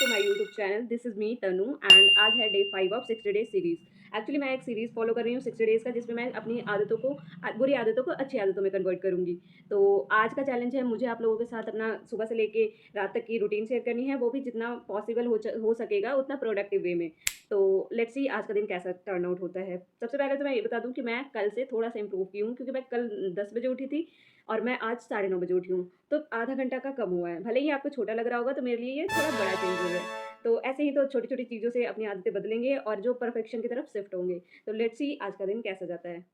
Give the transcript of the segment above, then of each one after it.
To my YouTube channel. This is me Tanu and आज है day 5 of 60 days series. Actually मैं एक series follow कर रही हूँ 60 डेज़ का, जिसमें मैं अपनी आदतों को बुरी आदतों को अच्छी आदतों में कन्वर्ट करूँगी। तो आज का चैलेंज है, मुझे आप लोगों के साथ अपना सुबह से लेके रात तक की रूटीन शेयर करनी है, वो भी जितना पॉसिबल हो सकेगा उतना प्रोडक्टिव वे में। तो लेट्स सी आज का दिन कैसा टर्न आउट होता है। सबसे पहले तो मैं ये बता दूँ कि मैं कल से थोड़ा सा इम्प्रूव की हूँ, क्योंकि मैं कल 10 बजे उठी थी और मैं आज 9:30 बजे उठी हूँ। तो आधा घंटा का कम हुआ है। भले ही आपको छोटा लग रहा होगा, तो मेरे लिए ये थोड़ा बड़ा चेंजेज़ है। तो ऐसे ही तो छोटी-छोटी चीज़ों से अपनी आदतें बदलेंगे और जो परफेक्शन की तरफ शिफ्ट होंगे। तो लेट्स सी आज का दिन कैसा जाता है।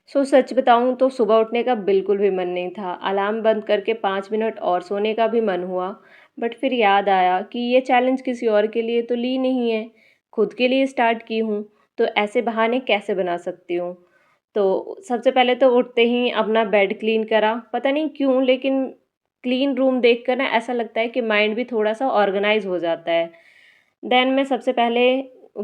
सच बताऊँ तो सुबह उठने का बिल्कुल भी मन नहीं था। अलार्म बंद करके 5 मिनट और सोने का भी मन हुआ, बट फिर याद आया कि ये चैलेंज किसी और के लिए तो ली नहीं है, खुद के लिए स्टार्ट की हूँ, तो ऐसे बहाने कैसे बना सकती हूँ। तो सबसे पहले तो उठते ही अपना बेड क्लीन करा, पता नहीं क्यों लेकिन क्लीन रूम देखकर ना ऐसा लगता है कि माइंड भी थोड़ा-सा ऑर्गनाइज़ हो जाता है। देन मैं सबसे पहले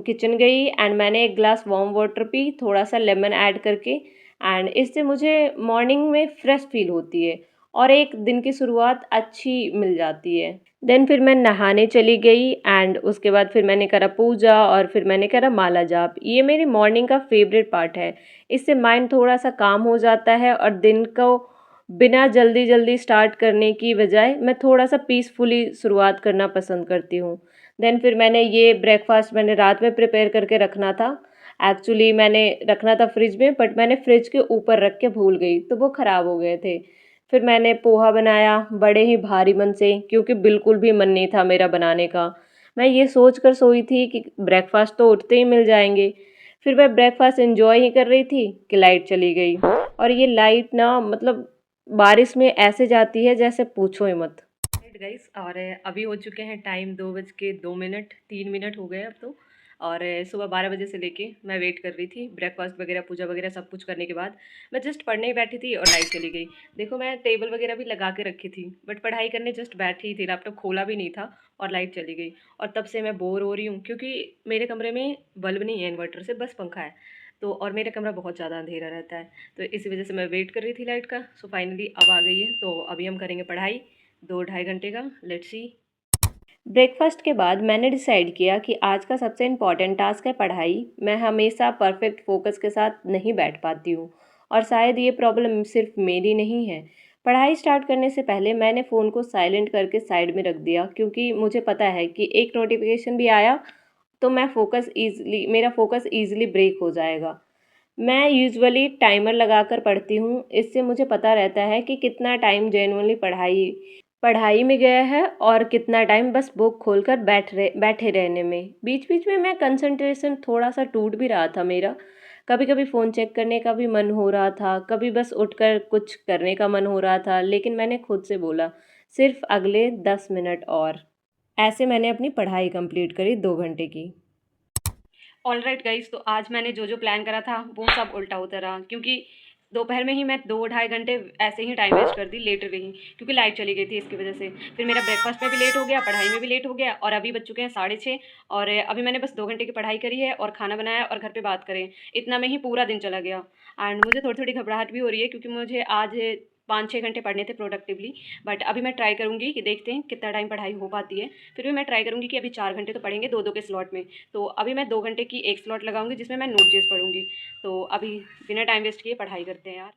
किचन गई एंड मैंने एक ग्लास वार्म वाटर पी, थोड़ा-सा लेमन ऐड करके, एंड इससे मुझे मॉर्निंग में फ्रेश फ़ील होती है और एक दिन की शुरुआत अच्छी मिल जाती है। देन फिर मैं नहाने चली गई एंड उसके बाद फिर मैंने करा पूजा और फिर मैंने करा माला जाप। ये मेरी मॉर्निंग का फ़ेवरेट पार्ट है। इससे माइंड थोड़ा-सा काम हो जाता है और दिन को बिना जल्दी-जल्दी स्टार्ट करने की बजाय मैं थोड़ा-सा पीसफुली शुरुआत करना पसंद करती हूँ। देन फिर मैंने रात में प्रिपेयर करके रखना था। एक्चुअली मैंने रखना था फ्रिज में, बट मैंने फ्रिज के ऊपर रख के भूल गई, तो वो ख़राब हो गए थे। फिर मैंने पोहा बनाया बड़े ही भारी मन से, क्योंकि बिल्कुल भी मन नहीं था मेरा बनाने का। मैं ये सोच कर सोई थी कि ब्रेकफ़ास्ट तो उठते ही मिल जाएँगे। फिर मैं ब्रेकफ़ास्ट एन्जॉय ही कर रही थी कि लाइट चली गई, और ये लाइट ना मतलब बारिश में ऐसे जाती है जैसे पूछो ही मत। राइट गाइस, और अभी हो चुके हैं टाइम 2:02, 3 मिनट हो गए अब तो। और सुबह 12 बजे से लेके मैं वेट कर रही थी, ब्रेकफास्ट वगैरह पूजा वगैरह सब कुछ करने के बाद मैं जस्ट पढ़ने ही बैठी थी और लाइट चली गई। देखो मैं टेबल वगैरह भी लगा के रखी थी, बट पढ़ाई करने जस्ट बैठी ही थी, लैपटॉप खोला भी नहीं था और लाइट चली गई। और तब से मैं बोर हो रही हूँ, क्योंकि मेरे कमरे में बल्ब नहीं है इन्वर्टर से, बस पंखा है। तो और मेरा कमरा बहुत ज़्यादा अंधेरा रहता है, तो इसी वजह से मैं वेट कर रही थी लाइट का। सो फाइनली अब आ गई है, तो अभी हम करेंगे पढ़ाई 2 ढाई घंटे का। Let's see. ब्रेकफास्ट के बाद मैंने डिसाइड किया कि आज का सबसे इम्पॉर्टेंट टास्क है पढ़ाई। मैं हमेशा परफेक्ट फोकस के साथ नहीं बैठ पाती हूँ, और शायद ये प्रॉब्लम सिर्फ मेरी नहीं है। पढ़ाई स्टार्ट करने से पहले मैंने फ़ोन को साइलेंट करके साइड में रख दिया, क्योंकि मुझे पता है कि एक नोटिफिकेशन भी आया तो मेरा फोकस ईज़िली ब्रेक हो जाएगा। मैं यूजुअली टाइमर लगाकर पढ़ती हूँ, इससे मुझे पता रहता है कि कितना टाइम जेन्युइनली पढ़ाई पढ़ाई में गया है और कितना टाइम बस बुक खोलकर बैठे रहने में। बीच-बीच में मैं कंसंट्रेशन थोड़ा-सा टूट भी रहा था मेरा। कभी-कभी फ़ोन चेक करने का भी मन हो रहा था, कभी बस उठकर कुछ करने का मन हो रहा था, लेकिन मैंने खुद से बोला, सिर्फ़ अगले 10 मिनट और। ऐसे मैंने अपनी पढ़ाई कंप्लीट करी 2 घंटे की। ऑलराइट गाइस, तो आज मैंने जो जो प्लान करा था वो सब उल्टा होता रहा, क्योंकि दोपहर में ही मैं 2 ढाई घंटे ऐसे ही टाइम वेस्ट कर दी, लेट रही, क्योंकि लाइट चली गई थी इसकी वजह से। फिर मेरा ब्रेकफास्ट में भी लेट हो गया, पढ़ाई में भी लेट हो गया, और अभी बज चुके हैं 6:30, और अभी मैंने बस 2 घंटे की पढ़ाई करी है और खाना बनाया और घर पे बात करें, इतना में ही पूरा दिन चला गया। एंड मुझे थोड़ी थोड़ी घबराहट भी हो रही है, क्योंकि मुझे आज 5-6 घंटे पढ़ने थे प्रोडक्टिवली। बट अभी मैं ट्राई करूँगी कि देखते हैं कितना टाइम पढ़ाई हो पाती है। फिर भी मैं ट्राई करूँगी कि अभी 4 घंटे तो पढ़ेंगे, 2-2 के स्लॉट में। तो अभी मैं 2 घंटे की एक स्लॉट लगाऊंगी, जिसमें मैं नोटजेस पढ़ूंगी। तो अभी बिना टाइम वेस्ट किए पढ़ाई करते हैं यार।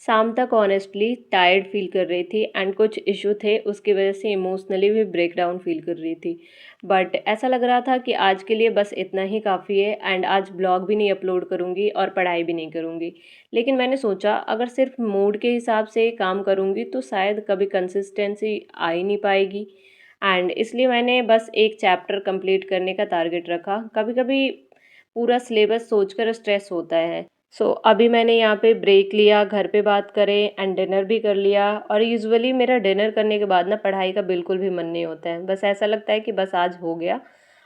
शाम तक ऑनेस्टली टायर्ड फील कर रही थी एंड कुछ इशू थे, उसकी वजह से इमोशनली भी ब्रेक डाउन फील कर रही थी। बट ऐसा लग रहा था कि आज के लिए बस इतना ही काफ़ी है, एंड आज ब्लॉग भी नहीं अपलोड करूँगी और पढ़ाई भी नहीं करूँगी। लेकिन मैंने सोचा अगर सिर्फ मूड के हिसाब से काम करूँगी तो शायद कभी कंसिस्टेंसी आ ही नहीं पाएगी, एंड इसलिए मैंने बस एक चैप्टर कंप्लीट करने का टारगेट रखा। कभी कभी पूरा सिलेबस सोचकर स्ट्रेस होता है। अभी मैंने यहाँ पे ब्रेक लिया, घर पे बात करें एंड डिनर भी कर लिया। और यूजुअली मेरा डिनर करने के बाद ना पढ़ाई का बिल्कुल भी मन नहीं होता है, बस ऐसा लगता है कि बस आज हो गया,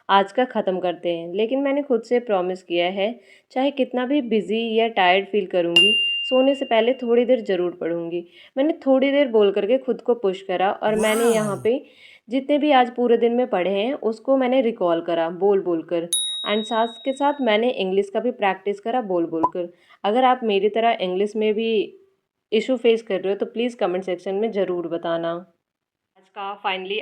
आज का ख़त्म करते हैं। लेकिन मैंने खुद से प्रॉमिस किया है, चाहे कितना भी बिज़ी या टायर्ड फील करूँगी, सोने से पहले थोड़ी देर ज़रूर पढ़ूँगी। मैंने थोड़ी देर बोल करके खुद को पुश करा, और मैंने यहाँ पे जितने भी आज पूरे दिन में पढ़े हैं उसको मैंने रिकॉल करा बोल बोल कर, एंड साथ के साथ मैंने इंग्लिश का भी प्रैक्टिस करा बोल बोल कर। अगर आप मेरी तरह इंग्लिश में भी इशू फेस कर रहे हो तो प्लीज़ कमेंट सेक्शन में ज़रूर बताना।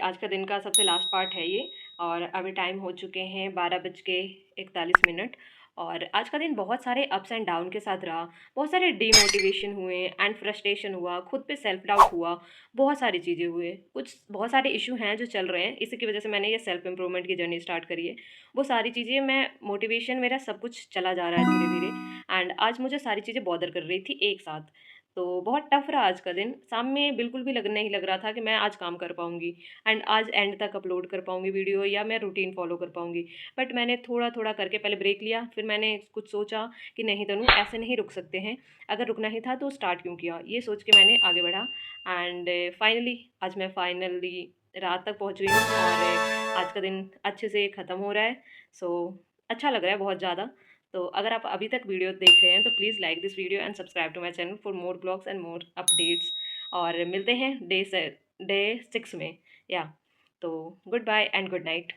आज का दिन का सबसे लास्ट पार्ट है ये। और अभी टाइम हो चुके हैं 12:41 और आज का दिन बहुत सारे अप्स एंड डाउन के साथ रहा। बहुत सारे डीमोटिवेशन हुए एंड फ्रस्ट्रेशन हुआ, खुद पे सेल्फ डाउट हुआ, बहुत सारी चीज़ें हुए। कुछ बहुत सारे इश्यू हैं जो चल रहे हैं, इसी की वजह से मैंने ये सेल्फ इम्प्रूवमेंट की जर्नी स्टार्ट करी है। वो सारी चीज़ें मैं मोटिवेशन मेरा सब कुछ चला जा रहा है धीरे-धीरे एंड आज मुझे सारी चीज़ें बॉदर कर रही थी एक साथ। तो बहुत टफ रहा आज का दिन। शाम में बिल्कुल भी लग नहीं लग रहा था कि मैं आज काम कर पाऊँगी एंड आज एंड तक अपलोड कर पाऊँगी वीडियो या मैं रूटीन फ़ॉलो कर पाऊँगी। बट मैंने थोड़ा-थोड़ा करके पहले ब्रेक लिया, फिर मैंने कुछ सोचा कि नहीं तनु ऐसे नहीं रुक सकते हैं, अगर रुकना ही था तो स्टार्ट क्यों किया? ये सोच के मैंने आगे बढ़ा एंड फाइनली आज मैं फाइनली रात तक पहुँच गई हूँ और आज का दिन अच्छे से ख़त्म हो रहा है। सो अच्छा लग रहा है बहुत ज़्यादा। तो अगर आप अभी तक वीडियो देख रहे हैं तो please like this video and subscribe to my channel for more blogs and more updates और मिलते हैं डे 6 में या तो goodbye and good night.